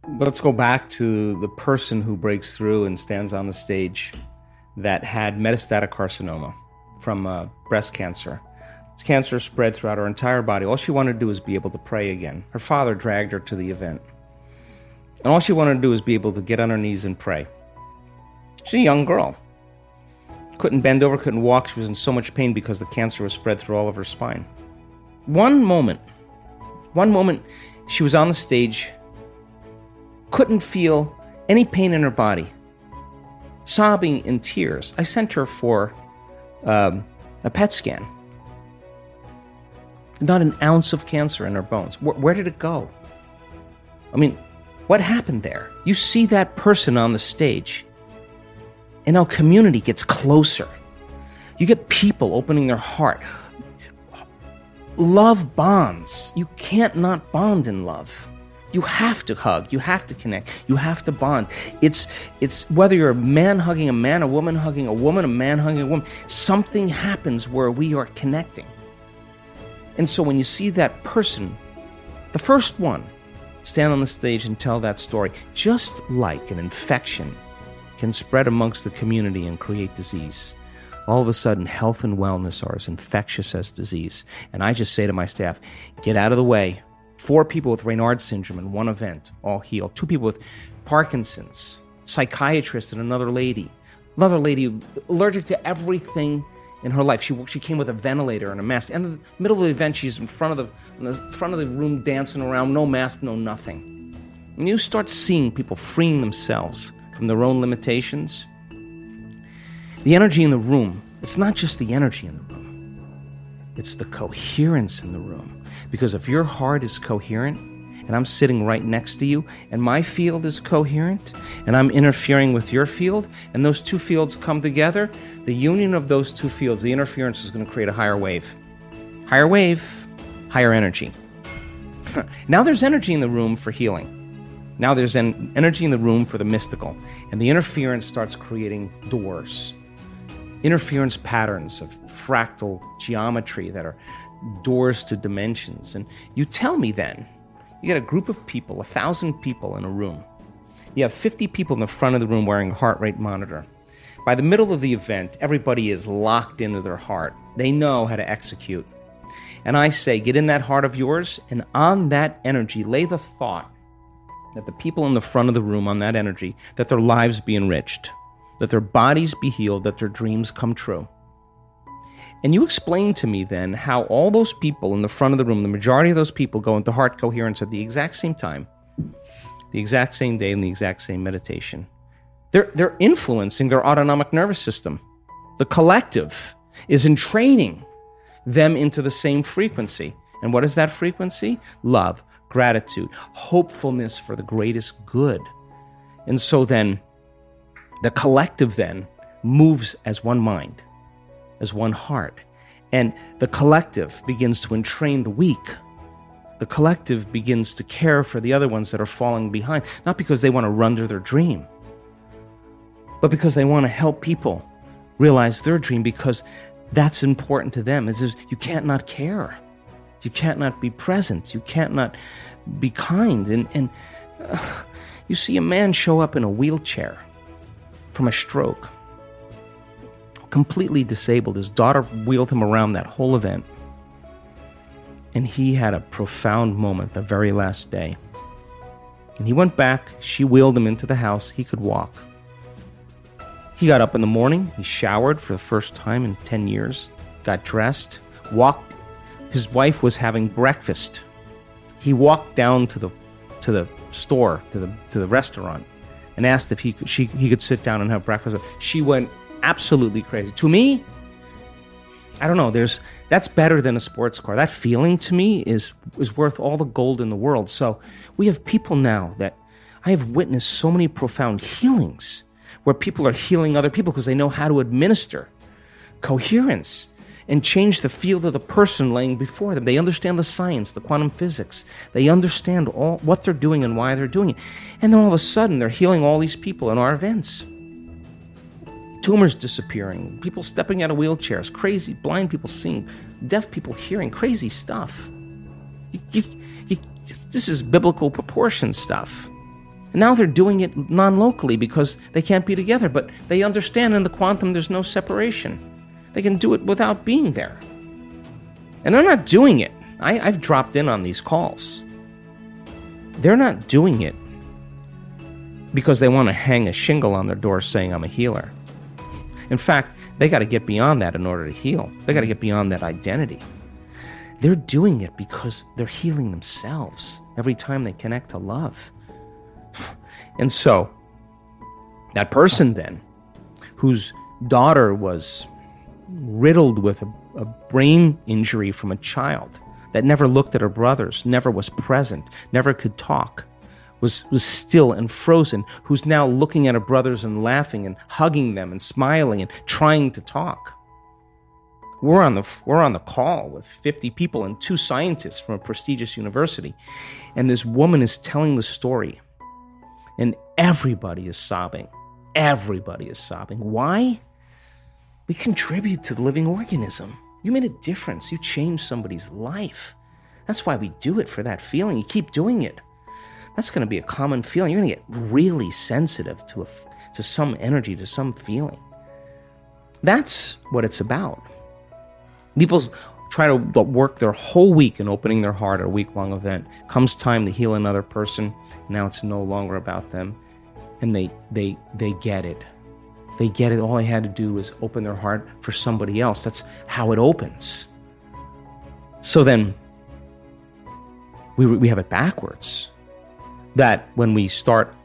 Let's go back to the person who breaks through and stands on the stage that had metastatic carcinoma from breast cancer. Cancer spread throughout her entire body. All she wanted to do was be able to pray again. Her father dragged her to the event. And all she wanted to do was be able to get on her knees and pray. She's a young girl. Couldn't bend over, couldn't walk. She was in so much pain because the cancer was spread through all of her spine. One moment, she was on the stage, couldn't feel any pain in her body, sobbing in tears. I sent her for a PET scan. Not an ounce of cancer in her bones. Where did it go? I mean, what happened there? You see that person on the stage, and our community gets closer. You get people opening their heart. Love bonds. You can't not bond in love. You have to hug. You have to connect. You have to bond. It's whether you're a man hugging a man, a woman hugging a woman, a man hugging a woman. Something happens where we are connecting. And so when you see that person, the first one, stand on the stage and tell that story, just like an infection can spread amongst the community and create disease, all of a sudden health and wellness are as infectious as disease. And I just say to my staff, get out of the way. 4 people with Raynaud's syndrome in one event, all healed. 2 people with Parkinson's, psychiatrist and another lady allergic to everything in her life. She came with a ventilator and a mask. And in the middle of the event, she's in front of the room dancing around, no mask, no nothing. When you start seeing people freeing themselves from their own limitations, the energy in the room, it's not just the energy in the room, it's the coherence in the room. Because if your heart is coherent, and I'm sitting right next to you, and my field is coherent, and I'm interfering with your field, and those 2 fields come together, the union of those 2 fields, the interference is going to create a higher wave. Higher wave, higher energy. Now there's energy in the room for healing. Now there's energy in the room for the mystical. And the interference starts creating doors. Interference patterns of fractal geometry that are doors to dimensions. And you tell me then, you get a group of people, 1,000 people in a room. You have 50 people in the front of the room wearing a heart rate monitor. By the middle of the event, everybody is locked into their heart. They know how to execute. And I say, get in that heart of yours, and on that energy, lay the thought that the people in the front of the room on that energy, that their lives be enriched, that their bodies be healed, that their dreams come true. And you explain to me then how all those people in the front of the room, the majority of those people go into heart coherence at the exact same time, the exact same day, and the exact same meditation. They're influencing their autonomic nervous system. The collective is entraining them into the same frequency. And what is that frequency? Love, gratitude, hopefulness for the greatest good. And so then, the collective then moves as one mind, as one heart. And the collective begins to entrain the weak. The collective begins to care for the other ones that are falling behind, not because they want to run to their dream, but because they want to help people realize their dream, because that's important to them. You can't not care. You can't not be present. You can't not be kind. And you see a man show up in a wheelchair from a stroke, completely disabled. His daughter wheeled him around that whole event. And he had a profound moment the very last day. And he went back, she wheeled him into the house, he could walk. He got up in the morning, he showered for the first time in 10 years, got dressed, walked. His wife was having breakfast. He walked down to the store, to the restaurant, and asked if he could sit down and have breakfast. She went absolutely crazy. To me, I don't know, that's better than a sports car. That feeling to me is worth all the gold in the world. So we have people now that I have witnessed so many profound healings where people are healing other people because they know how to administer coherence and change the field of the person laying before them. They understand the science, the quantum physics. They understand all what they're doing and why they're doing it. And then all of a sudden, they're healing all these people in our events. Tumors disappearing, people stepping out of wheelchairs, crazy, blind people seeing, deaf people hearing, crazy stuff. This is biblical proportion stuff. And now they're doing it non-locally because they can't be together, but they understand in the quantum there's no separation. They can do it without being there. And they're not doing it. I've dropped in on these calls. They're not doing it because they want to hang a shingle on their door saying I'm a healer. In fact, they got to get beyond that in order to heal. They got to get beyond that identity. They're doing it because they're healing themselves every time they connect to love. And so, that person then, whose daughter was riddled with a brain injury from a child, that never looked at her brothers, never was present, never could talk, was still and frozen, who's now looking at her brothers and laughing and hugging them and smiling and trying to talk. We're on the call with 50 people and 2 scientists from a prestigious university, and this woman is telling the story, and everybody is sobbing. Everybody is sobbing. Why? We contribute to the living organism. You made a difference. You changed somebody's life. That's why we do it, for that feeling. You keep doing it. That's going to be a common feeling. You're going to get really sensitive to some energy, to some feeling. That's what it's about. People try to work their whole week in opening their heart at a week-long event. Comes time to heal another person. Now it's no longer about them. And they get it. They get it. All they had to do is open their heart for somebody else. That's how it opens. So then we have it backwards. That when we start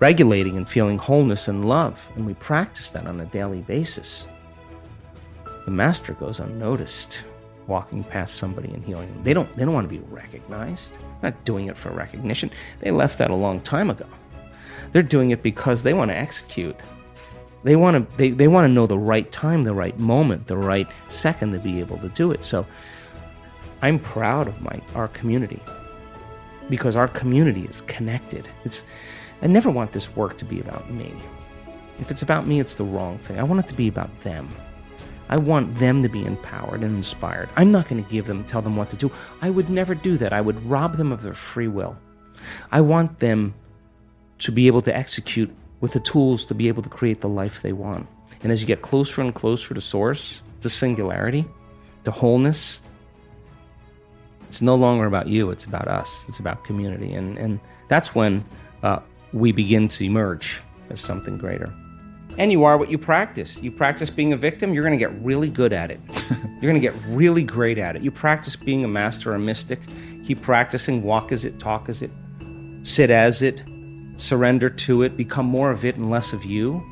regulating and feeling wholeness and love, and we practice that on a daily basis, the master goes unnoticed, walking past somebody and healing them. They don't want to be recognized. They're not doing it for recognition. They left that a long time ago. They're doing it because they want to execute. They want to know the right time, the right moment, the right second to be able to do it. So I'm proud of our community, because our community is connected. I never want this work to be about me. If it's about me, it's the wrong thing. I want it to be about them. I want them to be empowered and inspired. I'm not going to tell them what to do. I would never do that. I would rob them of their free will. I want them to be able to execute with the tools to be able to create the life they want. And as you get closer and closer to source, to singularity, to wholeness, it's no longer about you, it's about us, it's about community. And that's when we begin to emerge as something greater. And you are what you practice. You practice being a victim, you're going to get really good at it. You're going to get really great at it. You practice being a master or a mystic, keep practicing, walk as it, talk as it, sit as it, surrender to it, become more of it and less of you.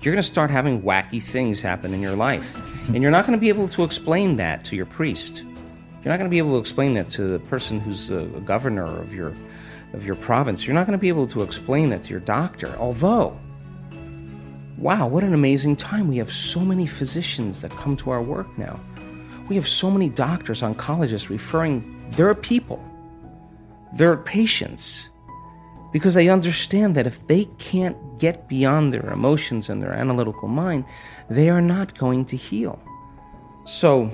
You're going to start having wacky things happen in your life. And you're not going to be able to explain that to your priest. You're not going to be able to explain that to the person who's a governor of your province. You're not going to be able to explain that to your doctor. Although, wow, what an amazing time. We have so many physicians that come to our work now. We have so many doctors, oncologists referring their people, their patients, because they understand that if they can't get beyond their emotions and their analytical mind, they are not going to heal. So,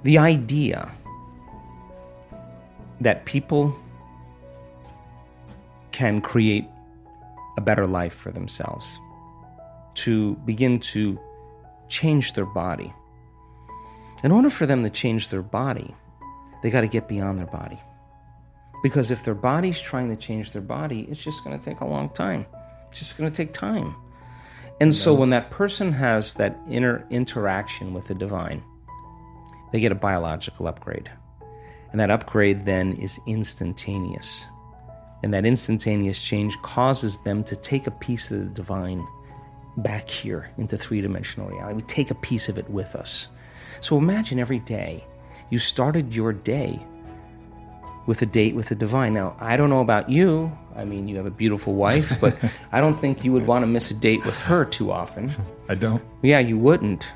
the idea that people can create a better life for themselves, to begin to change their body. In order for them to change their body, they got to get beyond their body. Because if their body's trying to change their body, it's just going to take a long time. It's just going to take time. And so when that person has that inner interaction with the divine, they get a biological upgrade. And that upgrade then is instantaneous. And that instantaneous change causes them to take a piece of the divine back here into three-dimensional reality. We take a piece of it with us. So imagine every day you started your day with a date with the divine. Now, I don't know about you. I mean, you have a beautiful wife, but I don't think you would want to miss a date with her too often. I don't. Yeah, you wouldn't.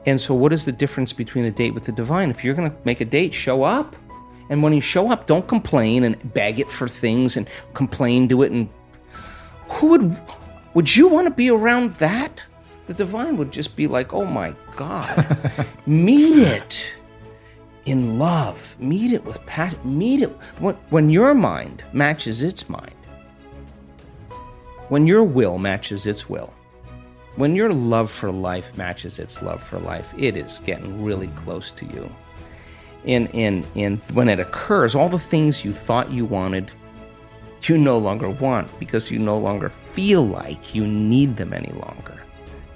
And so what is the difference between a date with the divine? If you're going to make a date, show up. And when you show up, don't complain and beg it for things and complain to it. And would you want to be around that? The divine would just be like, oh my God, meet it. in love. Meet it with passion. Meet it when your mind matches its mind. When your will matches its will. When your love for life matches its love for life, it is getting really close to you. And when it occurs, all the things you thought you wanted, you no longer want, because you no longer feel like you need them any longer.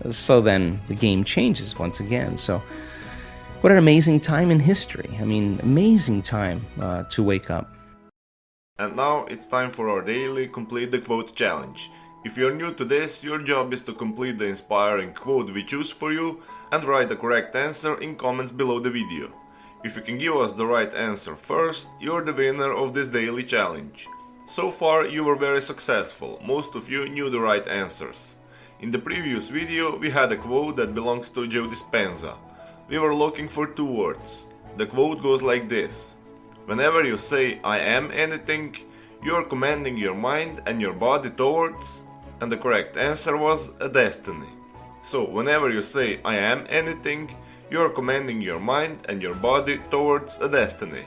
So then the game changes once again. So what an amazing time in history. I mean, amazing time to wake up. And now it's time for our daily Complete the Quote challenge. If you're new to this, your job is to complete the inspiring quote we choose for you and write the correct answer in comments below the video. If you can give us the right answer first, you're the winner of this daily challenge. So far you were very successful, most of you knew the right answers. In the previous video we had a quote that belongs to Joe Dispenza. We were looking for two words. The quote goes like this: whenever you say I am anything, you are commanding your mind and your body towards, and the correct answer was a destiny. So whenever you say I am anything, you are commanding your mind and your body towards a destiny.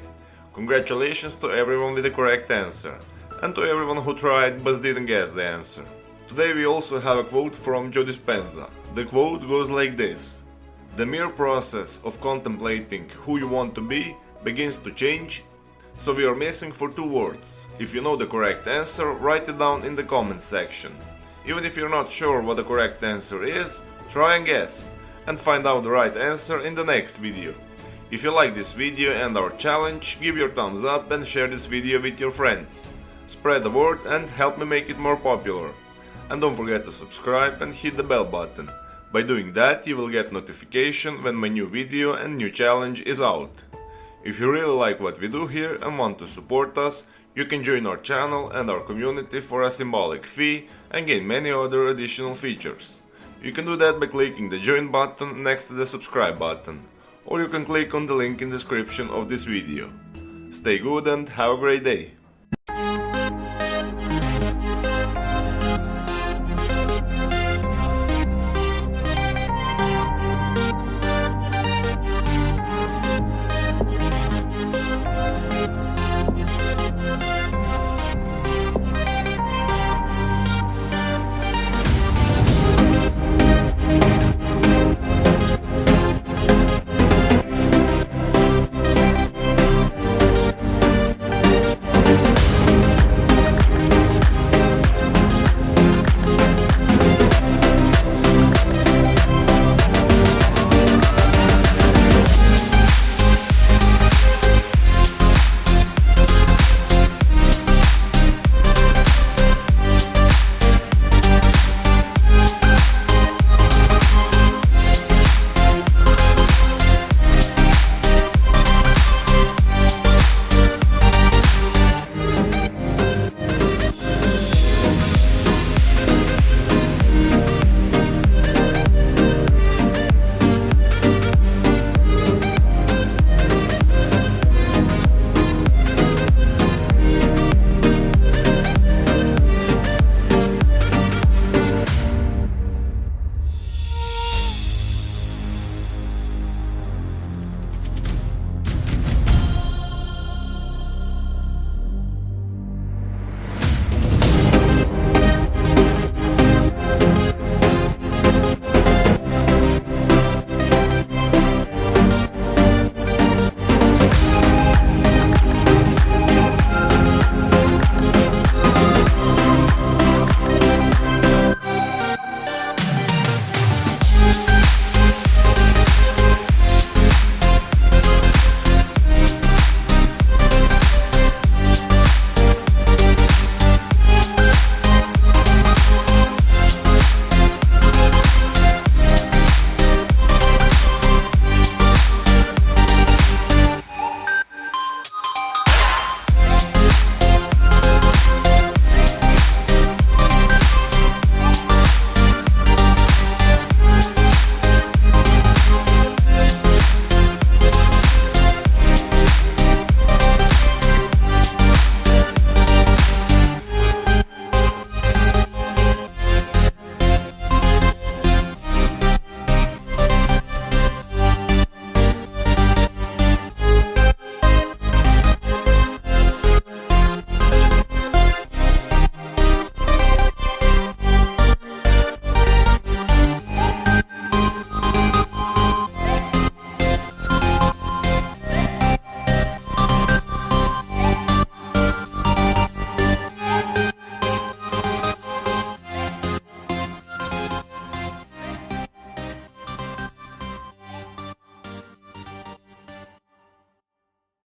Congratulations to everyone with the correct answer, and to everyone who tried but didn't guess the answer. Today we also have a quote from Joe Dispenza. The quote goes like this: the mere process of contemplating who you want to be begins to change. So we are missing for two words. If you know the correct answer, write it down in the comments section. Even if you're not sure what the correct answer is, try and guess, and find out the right answer in the next video. If you like this video and our challenge, give your thumbs up and share this video with your friends. Spread the word and help me make it more popular. And don't forget to subscribe and hit the bell button. By doing that, you will get notification when my new video and new challenge is out. If you really like what we do here and want to support us, you can join our channel and our community for a symbolic fee and gain many other additional features. You can do that by clicking the join button next to the subscribe button, or you can click on the link in the description of this video. Stay good and have a great day!